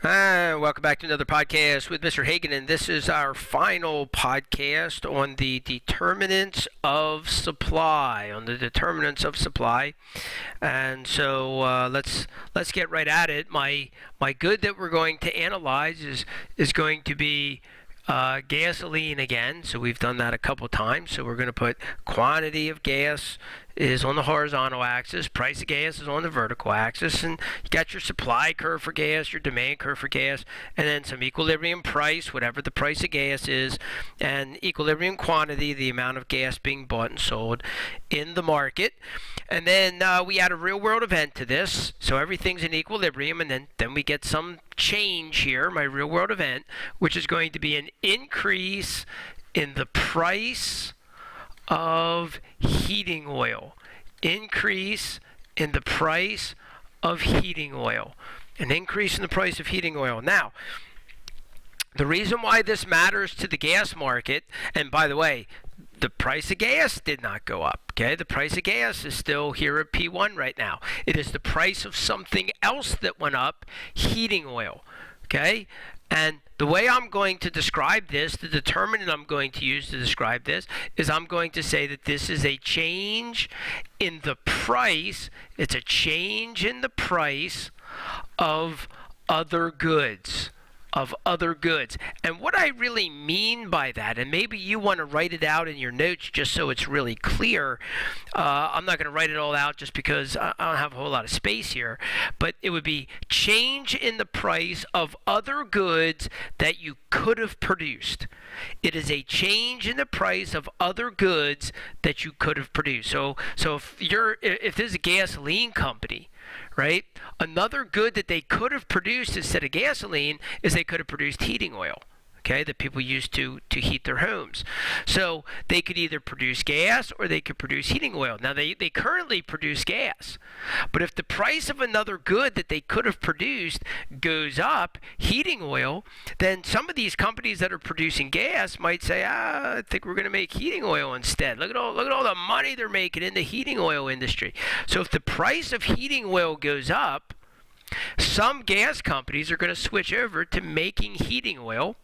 Welcome back to another podcast with Mr. Hagen, and this is our final podcast on the determinants of supply. And so let's get right at it. My good that we're going to analyze is going to be gasoline again. So we've done that a couple times. So we're going to put quantity of gas is on the horizontal axis, price of gas is on the vertical axis, and you got your supply curve for gas, your demand curve for gas, and then some equilibrium price, whatever the price of gas is, and equilibrium quantity, the amount of gas being bought and sold in the market. And then we add a real world event to this, so everything's in equilibrium, and then we get some change here, my real world event, which is going to be an increase in the price of heating oil. Increase in the price of heating oil. An increase in the price of heating oil. Now, the reason why this matters to the gas market, and by the way, the price of gas did not go up. Okay, the price of gas is still here at P1 right now. It is the price of something else that went up, heating oil. Okay, and the way I'm going to describe this, the determinant I'm going to use to describe this, is I'm going to say that this is a change in the price. It's a change in the price of other goods. And what I really mean by that, and maybe you want to write it out in your notes just so it's really clear. I'm not going to write it all out just because I don't have a whole lot of space here, but it would be change in the price of other goods that you could have produced. It is a change in the price of other goods that you could have produced. So if there's a gasoline company, right? Another good that they could have produced instead of gasoline is they could have produced heating oil, okay, that people use to heat their homes. So they could either produce gas or they could produce heating oil. Now, they currently produce gas. But if the price of another good that they could have produced goes up, heating oil, then some of these companies that are producing gas might say, I think we're going to make heating oil instead. Look at all the money they're making in the heating oil industry. So if the price of heating oil goes up, some gas companies are going to switch over to making heating oil.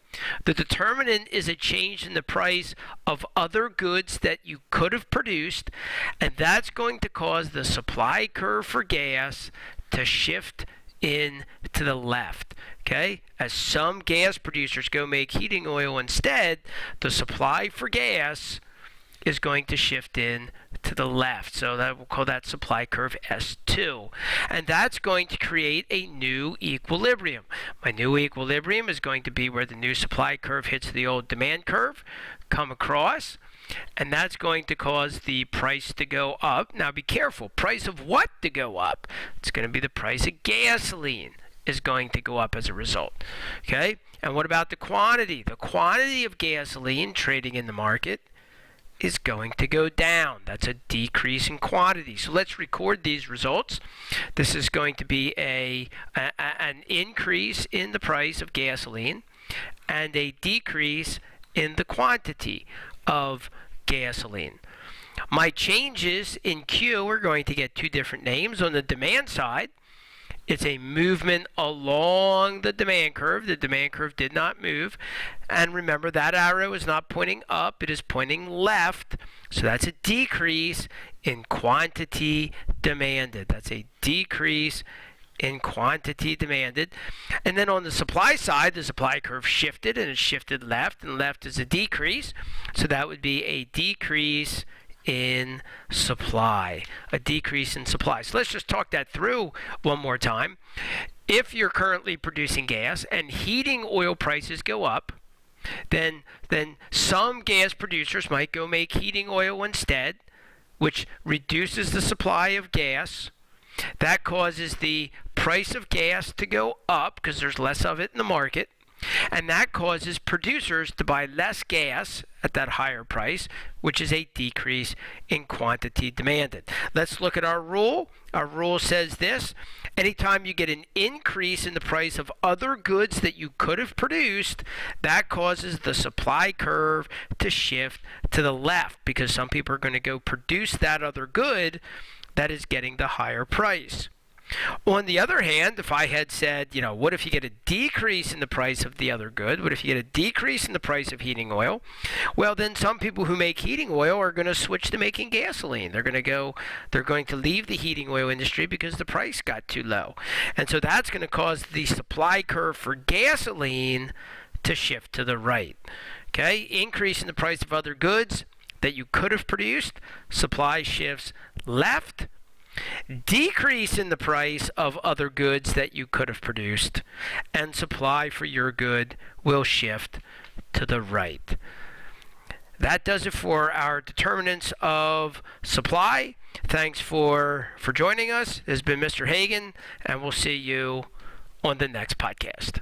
The determinant is a change in the price of other goods that you could have produced, and that's going to cause the supply curve for gas to shift in to the left. Okay? As some gas producers go make heating oil instead, the supply for gas is going to shift in to the left. So that we'll call that supply curve S2. And that's going to create a new equilibrium. My new equilibrium is going to be where the new supply curve hits the old demand curve, come across, and that's going to cause the price to go up. Now be careful, price of what to go up? It's going to be the price of gasoline is going to go up as a result. Okay? And what about the quantity? The quantity of gasoline trading in the market is going to go down. That's a decrease in quantity. So let's record these results. This is going to be an increase in the price of gasoline and a decrease in the quantity of gasoline. My changes in Q are going to get two different names. On the demand side, it's a movement along the demand curve. The demand curve did not move. And remember, that arrow is not pointing up, it is pointing left. So that's a decrease in quantity demanded. That's a decrease in quantity demanded. And then on the supply side, the supply curve shifted, and it shifted left, and left is a decrease. So that would be a decrease in supply, a decrease in supply. So let's just talk that through one more time. If you're currently producing gas and heating oil prices go up, then some gas producers might go make heating oil instead, which reduces the supply of gas. That causes the price of gas to go up because there's less of it in the market. And that causes producers to buy less gas at that higher price, which is a decrease in quantity demanded. Let's look at our rule. Our rule says this: anytime you get an increase in the price of other goods that you could have produced, that causes the supply curve to shift to the left, because some people are going to go produce that other good that is getting the higher price. On the other hand, if I had said, what if you get a decrease in the price of the other good? What if you get a decrease in the price of heating oil? Well, then some people who make heating oil are going to switch to making gasoline. They're going to leave the heating oil industry because the price got too low. And so that's going to cause the supply curve for gasoline to shift to the right. Okay? Increase in the price of other goods that you could have produced, supply shifts left. Decrease in the price of other goods that you could have produced, and supply for your good will shift to the right. That does it for our determinants of supply. Thanks for joining us. This has been Mr. Hagan, and we'll see you on the next podcast.